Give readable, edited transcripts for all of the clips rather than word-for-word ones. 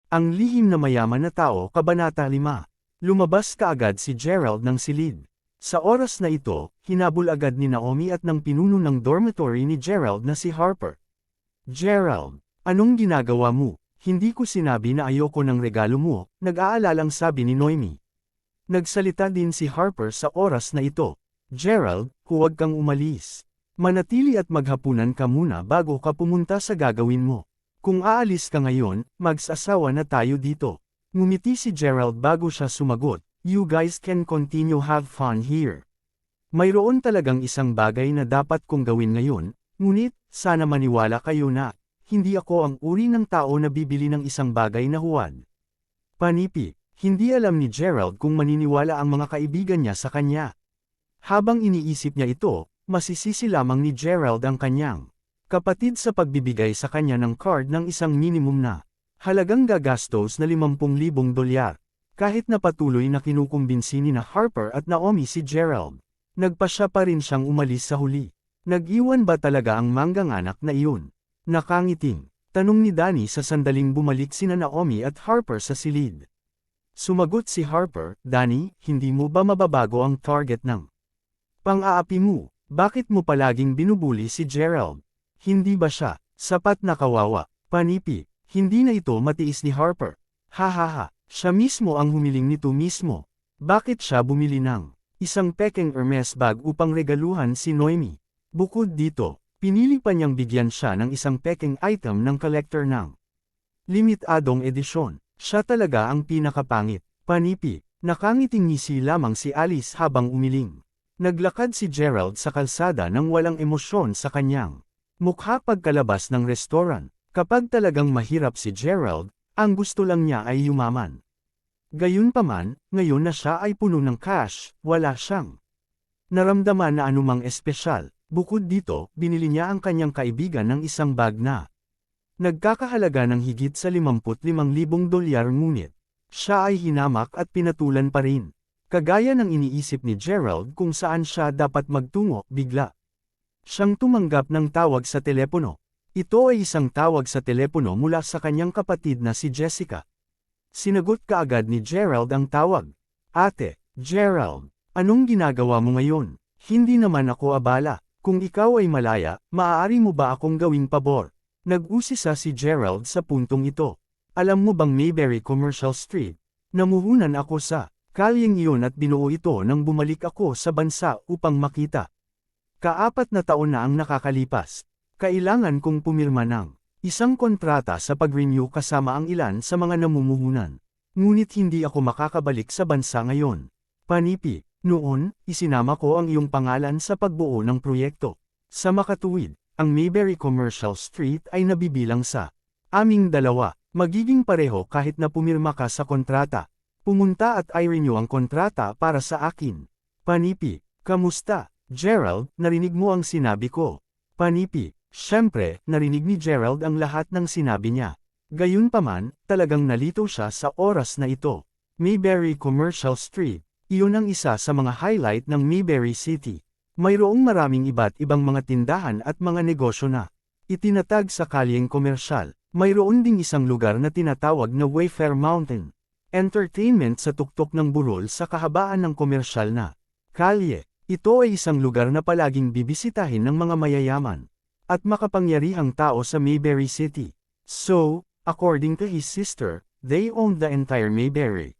Ang lihim na mayaman na tao, Kabanata 5. Lumabas kaagad si Gerald ng silid. Sa oras na ito, hinabol agad ni Naomi at ng pinuno ng dormitory ni Gerald na si Harper. Gerald, anong ginagawa mo? Hindi ko sinabi na ayoko ng regalo mo, nag-aalalang sabi ni Noemi. Nagsalita din si Harper sa oras na ito. Gerald, huwag kang umalis. Manatili at maghapunan ka muna bago ka pumunta sa gagawin mo. Kung aalis ka ngayon, mag-asawa na tayo dito. Ngumiti si Gerald bago siya sumagot, "You guys can continue have fun here." Mayroon talagang isang bagay na dapat kong gawin ngayon, ngunit, sana maniwala kayo na, hindi ako ang uri ng tao na bibili ng isang bagay na huwad. Panipi, hindi alam ni Gerald kung maniniwala ang mga kaibigan niya sa kanya. Habang iniisip niya ito, masisisi lamang ni Gerald ang kanyang kapatid sa pagbibigay sa kanya ng card ng isang minimum na halagang gagastos na $50,000. Kahit na patuloy na kinukumbinsi ni na Harper at Naomi si Gerald, nagpasya pa rin siyang umalis sa huli. Nag-iwan ba talaga ang manggang anak na iyon? Nakangiting, tanong ni Danny sa sandaling bumalik sina Naomi at Harper sa silid. Sumagot si Harper, "Danny, hindi mo ba mababago ang target ng pang-aapi mo? Bakit mo palaging binubuli si Gerald? Hindi ba siya sapat na kawawa?" Panipi, hindi na ito matiis ni Harper. Hahaha, siya mismo ang humiling nito mismo. Bakit siya bumili ng isang pekeng Hermes bag upang regaluhan si Noemi? Bukod dito, pinili pa niyang bigyan siya ng isang pekeng item ng collector ng limitadong edisyon. Siya talaga ang pinakapangit. Panipi, nakangiting ngisi lamang si Alice habang umiling. Naglakad si Gerald sa kalsada nang walang emosyon sa kanyang mukha pagkalabas ng restaurant. Kapag talagang mahirap si Gerald, ang gusto lang niya ay yumaman. Gayunpaman, ngayon na siya ay puno ng cash, wala siyang naramdaman na anumang espesyal. Bukod dito, binili niya ang kanyang kaibigan ng isang bag na nagkakahalaga ng higit sa $55,000 ngunit siya ay hinamak at pinatulan pa rin. Kagaya ng iniisip ni Gerald kung saan siya dapat magtungo, bigla siyang tumanggap ng tawag sa telepono. Ito ay isang tawag sa telepono mula sa kanyang kapatid na si Jessica. Sinagot kaagad ni Gerald ang tawag. "Ate, Gerald, anong ginagawa mo ngayon? Hindi naman ako abala. Kung ikaw ay malaya, maaari mo ba akong gawing pabor?" Nag-usisa si Gerald sa puntong ito. "Alam mo bang Mayberry Commercial Street? Namuhunan ako sa kalyeng iyon at binuo ito nang bumalik ako sa bansa upang makita. 4 na taon na ang nakakalipas. Kailangan kong pumirma ng isang kontrata sa pag-renew kasama ang ilan sa mga namumuhunan. Ngunit hindi ako makakabalik sa bansa ngayon. Panipi, noon, isinama ko ang iyong pangalan sa pagbuo ng proyekto. Sa makatuwid, ang Mayberry Commercial Street ay nabibilang sa aming dalawa. Magiging pareho kahit na pumirma ka sa kontrata. Pumunta at i-renew ang kontrata para sa akin." Panipi, "Kamusta, Gerald, narinig mo ang sinabi ko?" Panipi, siyempre, narinig ni Gerald ang lahat ng sinabi niya. Gayunpaman, talagang nalito siya sa oras na ito. Mayberry Commercial Street, iyon ang isa sa mga highlight ng Mayberry City. Mayroong maraming iba't ibang mga tindahan at mga negosyo na itinatag sa kalyeng komersyal. Mayroon ding isang lugar na tinatawag na Wayfair Mountain Entertainment sa tuktok ng burol sa kahabaan ng komersyal na kalye. Ito ay isang lugar na palaging bibisitahin ng mga mayayaman at makapangyarihang tao sa Mayberry City. So, according to his sister, they owned the entire Mayberry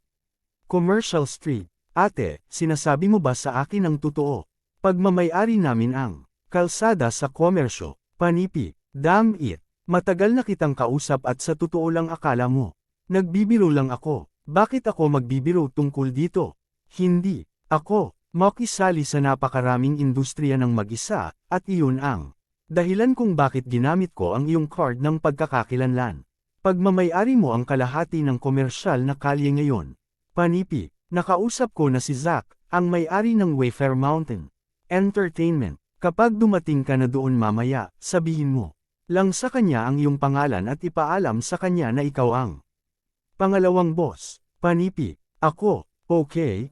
Commercial Street. "Ate, sinasabi mo ba sa akin ang totoo? Pagmamay-ari namin ang kalsada sa komersyo." Panipi, "Damn it. Matagal na kitang kausap at sa totoo lang akala mo nagbibiro lang ako. Bakit ako magbibiro tungkol dito? Hindi ako makisali sa napakaraming industriya ng mag-isa, at iyon ang dahilan kung bakit ginamit ko ang iyong card ng pagkakakilanlan. Pagmamay-ari mo ang kalahati ng komersyal na kalye ngayon." Panipi, "Nakausap ko na si Zach, ang may-ari ng Wayfair Mountain Entertainment. Kapag dumating ka na doon mamaya, sabihin mo lang sa kanya ang iyong pangalan at ipaalam sa kanya na ikaw ang pangalawang boss." Panipi, "Ako, okay,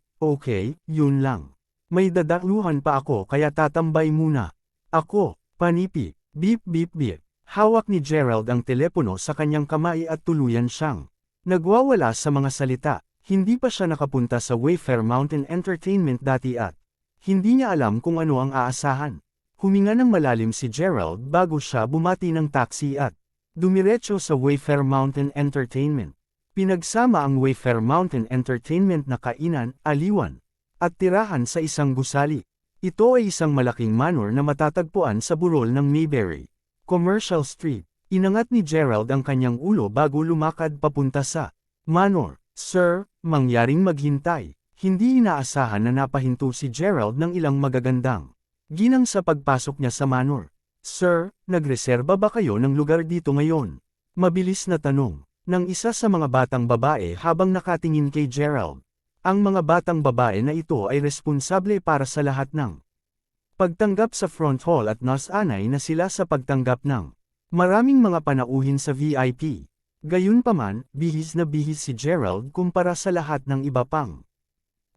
yun lang. May dadaluhan pa ako kaya tatambay muna ako." Panipi, beep beep beep. Hawak ni Gerald ang telepono sa kanyang kamay at tuluyan siyang Nagwawala sa mga salita, hindi pa siya nakapunta sa Wayfair Mountain Entertainment dati at hindi niya alam kung ano ang aasahan. Huminga ng malalim si Gerald bago siya bumati ng taxi at dumiretso sa Wayfair Mountain Entertainment. Pinagsama ang Wayfair Mountain Entertainment na kainan, aliwan, at tirahan sa isang gusali. Ito ay isang malaking manor na matatagpuan sa burol ng Mayberry Commercial Street. Inangat ni Gerald ang kanyang ulo bago lumakad papunta sa manor. Sir, mangyaring maghintay. Hindi inaasahan na napahinto si Gerald ng ilang magagandang ginang sa pagpasok niya sa manor. Sir, nagreserba ba kayo ng lugar dito ngayon? Mabilis na tanong ng isa sa mga batang babae habang nakatingin kay Gerald. Ang mga batang babae na ito ay responsable para sa lahat ng pagtanggap sa front hall at nasanay na sila sa pagtanggap ng maraming mga panauhin sa VIP. Gayunpaman, bihis na bihis si Gerald kumpara sa lahat ng iba pang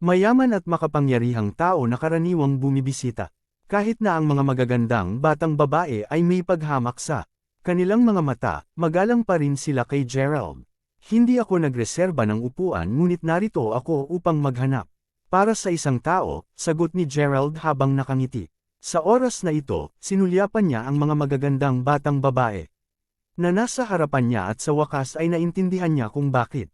mayaman at makapangyarihang tao na karaniwang bumibisita. Kahit na ang mga magagandang batang babae ay may paghamak sa kanilang mga mata, magalang pa rin sila kay Gerald. Hindi ako nagreserba ng upuan ngunit narito ako upang maghanap para sa isang tao, sagot ni Gerald habang nakangiti. Sa oras na ito, sinulyapan niya ang mga magagandang batang babae na nasa harapan niya at sa wakas ay naintindihan niya kung bakit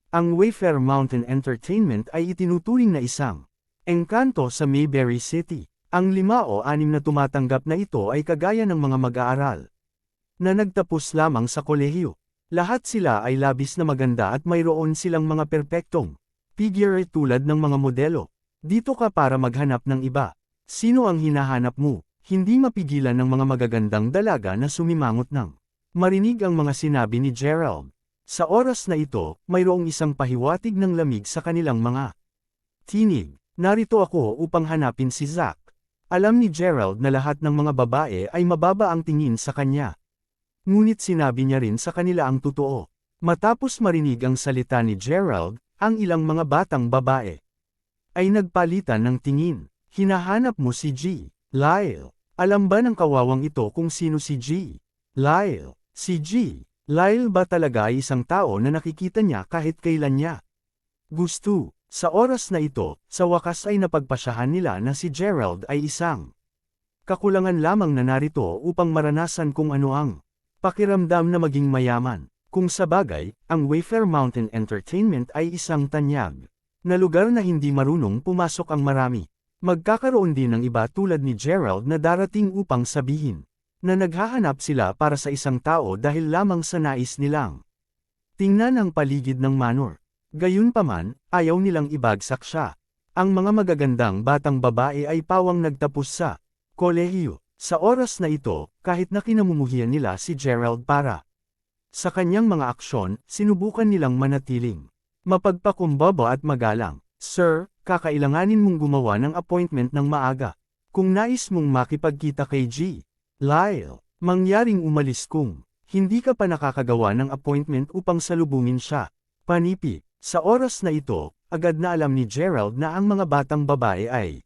ang Wayfair Mountain Entertainment ay itinuturing na isang engkanto sa Mayberry City. Ang 5 o 6 na tumatanggap na ito ay kagaya ng mga mag-aaral na nagtapos lamang sa kolehiyo. Lahat sila ay labis na maganda at mayroon silang mga perpektong figure tulad ng mga modelo. Dito ka para maghanap ng iba. Sino ang hinahanap mo? Hindi mapigilan ng mga magagandang dalaga na sumimangot ng marinig ang mga sinabi ni Gerald. Sa oras na ito, mayroong isang pahiwatig ng lamig sa kanilang mga tinig. Narito ako upang hanapin si Zack. Alam ni Gerald na lahat ng mga babae ay mababa ang tingin sa kanya. Ngunit sinabi niya rin sa kanila ang totoo. Matapos marinig ang salita ni Gerald, ang ilang mga batang babae ay nagpalitan ng tingin. Hinahanap mo si G. Lyle. Alam ba ng kawawang ito kung sino si G. Lyle? Si G. Lyle ba talaga ay isang tao na nakikita niya kahit kailan niya gusto? Sa oras na ito, sa wakas ay napagpasyahan nila na si Gerald ay isang kakulangan lamang na narito upang maranasan kung ano ang pakiramdam na maging mayaman. Kung sabagay, ang Wayfair Mountain Entertainment ay isang tanyag na lugar na hindi marunong pumasok ang marami. Magkakaroon din ng iba tulad ni Gerald na darating upang sabihin na naghahanap sila para sa isang tao dahil lamang sa nais nilang tingnan ang paligid ng manor. Gayunpaman, ayaw nilang ibagsak siya. Ang mga magagandang batang babae ay pawang nagtapos sa kolehiyo. Sa oras na ito, kahit na kinamumuhian nila si Gerald para sa kanyang mga aksyon, sinubukan nilang manatiling mapagpakumbaba at magalang. Sir, kakailanganin mong gumawa ng appointment ng maaga. Kung nais mong makipagkita kay G. Lyle, mangyaring umalis kung hindi ka pa nakakagawa ng appointment upang salubungin siya. Panipi, sa oras na ito, agad na alam ni Gerald na ang mga batang babae ay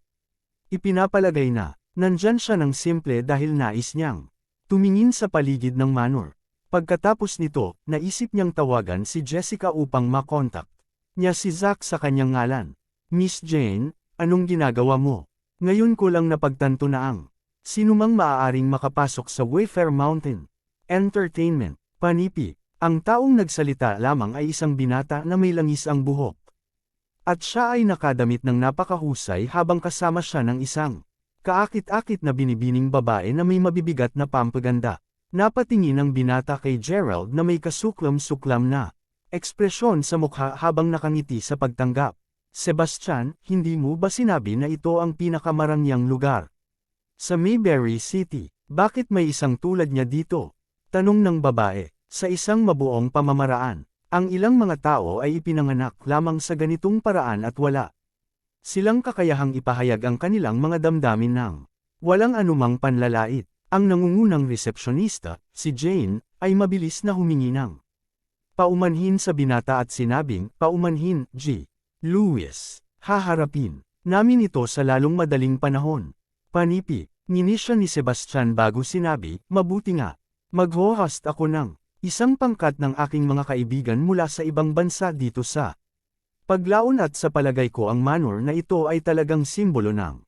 ipinapalagay na nandyan siya ng simple dahil nais niyang tumingin sa paligid ng manor. Pagkatapos nito, naisip niyang tawagan si Jessica upang makontak niya si Zack sa kanyang ngalan. Miss Jane, anong ginagawa mo? Ngayon ko lang napagtanto na ang sinumang maaaring makapasok sa Wayfair Mountain Entertainment. Panipi, ang taong nagsalita lamang ay isang binata na may langis ang buhok. At siya ay nakadamit ng napakahusay habang kasama siya ng isang kaakit-akit na binibining babae na may mabibigat na pampaganda. Napatingin ang binata kay Gerald na may kasuklam-suklam na ekspresyon sa mukha habang nakangiti sa pagtanggap. Sebastian, hindi mo ba sinabi na ito ang pinakamarangyang lugar sa Mayberry City? Bakit may isang tulad niya dito? Tanong ng babae. Sa isang mabuong pamamaraan, ang ilang mga tao ay ipinanganak lamang sa ganitong paraan at wala silang kakayahang ipahayag ang kanilang mga damdamin ng walang anumang panlalait. Ang nangungunang resepsyonista, si Jane, ay mabilis na humingi ng paumanhin sa binata at sinabing, paumanhin, G. Lewis, haharapin namin ito sa lalong madaling panahon. Panipi, nginisya ni Sebastian bago sinabi, mabuti nga, mag-host ako ng Isang pangkat ng aking mga kaibigan mula sa ibang bansa dito sa Paglaon at sa palagay ko ang manor na ito ay talagang simbolo ng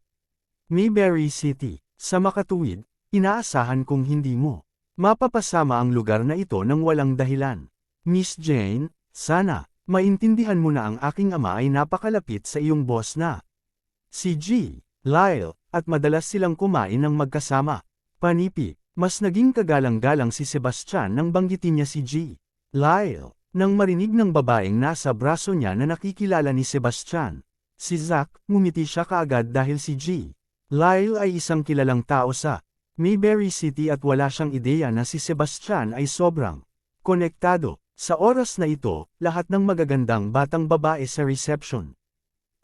Mayberry City. Sa makatuwid, inaasahan kong hindi mo mapapasama ang lugar na ito nang walang dahilan. Miss Jane, sana maintindihan mo na ang aking ama ay napakalapit sa iyong boss na si G. Lyle, at madalas silang kumain ng magkasama. Panipi, mas naging kagalang-galang si Sebastian nang banggitin niya si G. Lyle. Nang marinig ng babaeng nasa braso niya na nakikilala ni Sebastian, si Zack, ngumiti siya kaagad dahil si G. Lyle ay isang kilalang tao sa Mayberry City at wala siyang ideya na si Sebastian ay sobrang konektado. Sa oras na ito, lahat ng magagandang batang babae sa reception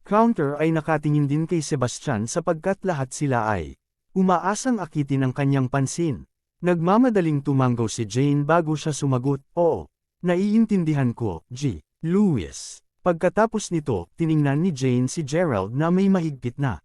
counter ay nakatingin din kay Sebastian sapagkat lahat sila ay umaasang akitin ang kanyang pansin. Nagmamadaling tumango si Jane bago siya sumagot, "Oo, naiintindihan ko, G. Lewis." Pagkatapos nito, tiningnan ni Jane si Gerald na may mahigpit na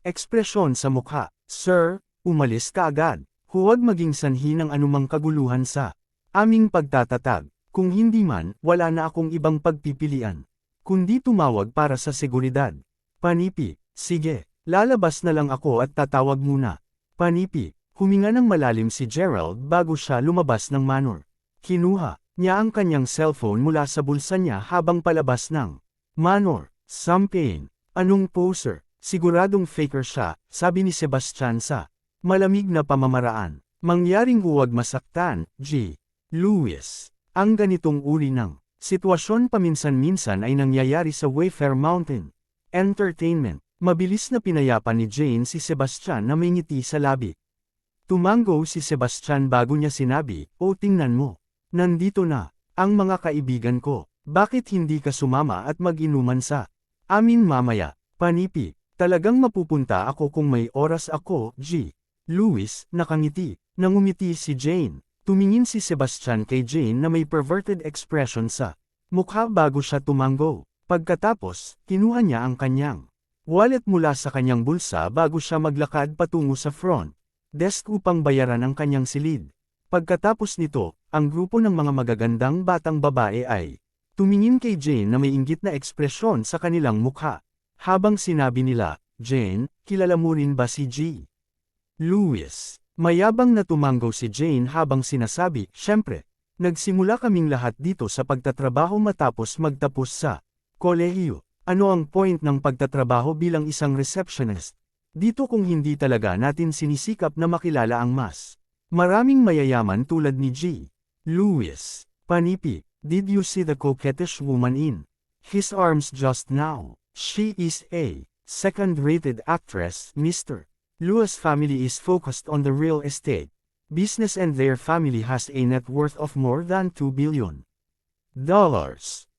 ekspresyon sa mukha. "Sir, umalis ka agad. Huwag maging sanhi ng anumang kaguluhan sa aming pagtatatag. Kung hindi man, wala na akong ibang pagpipilian kundi tumawag para sa seguridad." Panipi, "Sige, lalabas na lang ako at tatawag muna." Panipi, huminga ng malalim si Gerald bago siya lumabas ng manor. Kinuha niya ang kanyang cellphone mula sa bulsa niya habang palabas ng manor. "Sampain, anong poser? Siguradong faker siya," sabi ni Sebastian sa malamig na pamamaraan. "Mangyaring huwag masaktan, G. Lewis. Ang ganitong uri ng sitwasyon paminsan-minsan ay nangyayari sa Wayfair Mountain Entertainment." Mabilis na pinayapan ni Jane si Sebastian na may ngiti sa labi. Tumango si Sebastian bago niya sinabi, "O tingnan mo. Nandito na ang mga kaibigan ko. Bakit hindi ka sumama at mag-inuman sa amin mamaya?" Panipi, "Talagang mapupunta ako kung may oras ako, G. Lewis." Nakangiti. Nangumiti si Jane. Tumingin si Sebastian kay Jane na may perverted expression sa mukha bago siya tumango. Pagkatapos, kinuha niya ang kanyang wallet mula sa kanyang bulsa bago siya maglakad patungo sa front desk upang bayaran ang kanyang silid. Pagkatapos nito, ang grupo ng mga magagandang batang babae ay tumingin kay Jane na may inggit na ekspresyon sa kanilang mukha. Habang sinabi nila, "Jane, kilala mo rin ba si G. Lewis?" Mayabang na tumango si Jane habang sinasabi, "Siyempre, nagsimula kaming lahat dito sa pagtatrabaho matapos magtapos sa kolehiyo. Ano ang point ng pagtatrabaho bilang isang receptionist dito kung hindi talaga natin sinisikap na makilala ang mas maraming mayayaman tulad ni G. Lewis?" Panipi, "Did you see the coquettish woman in his arms just now? She is a second-rated actress, Mr. Lewis' family is focused on the real estate business and their family has a net worth of more than $2 billion.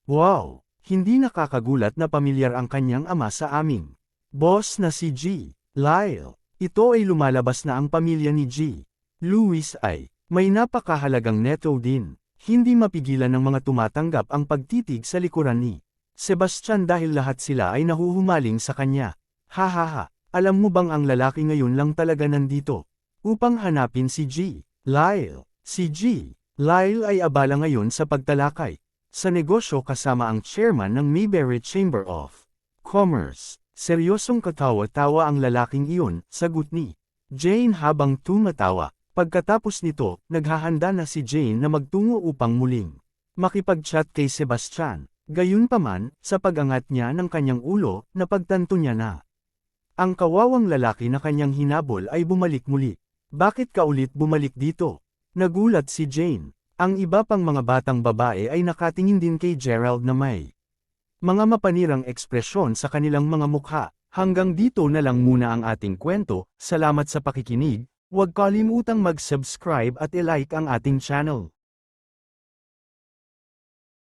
Wow! Hindi nakakagulat na pamilyar ang kanyang ama sa aming boss na si G. Lyle. Ito ay lumalabas na ang pamilya ni G. Lewis ay may napakahalagang neto din." Hindi mapigilan ng mga tumatanggap ang pagtitig sa likuran ni Sebastian dahil lahat sila ay nahuhumaling sa kanya. "Hahaha, alam mo bang ang lalaki ngayon lang talaga nandito upang hanapin si G. Lyle?" Si G. Lyle ay abala ngayon sa pagtalakay sa negosyo kasama ang chairman ng Mayberry Chamber of Commerce. Seryosong katawa-tawa ang lalaking iyon, sagot ni Jane habang tumatawa. Pagkatapos nito, naghahanda na si Jane na magtungo upang muling makipag-chat kay Sebastian. Gayunpaman, sa pag-angat niya ng kanyang ulo, napagtanto niya na ang kawawang lalaki na kanyang hinabol ay bumalik muli. "Bakit ka ulit bumalik dito?" Nagulat si Jane. Ang iba pang mga batang babae ay nakatingin din kay Gerald na may mga mapanirang ekspresyon sa kanilang mga mukha. Hanggang dito na lang muna ang ating kwento. Salamat sa pakikinig. Huwag kalimutang mag-subscribe at i-like ang ating channel.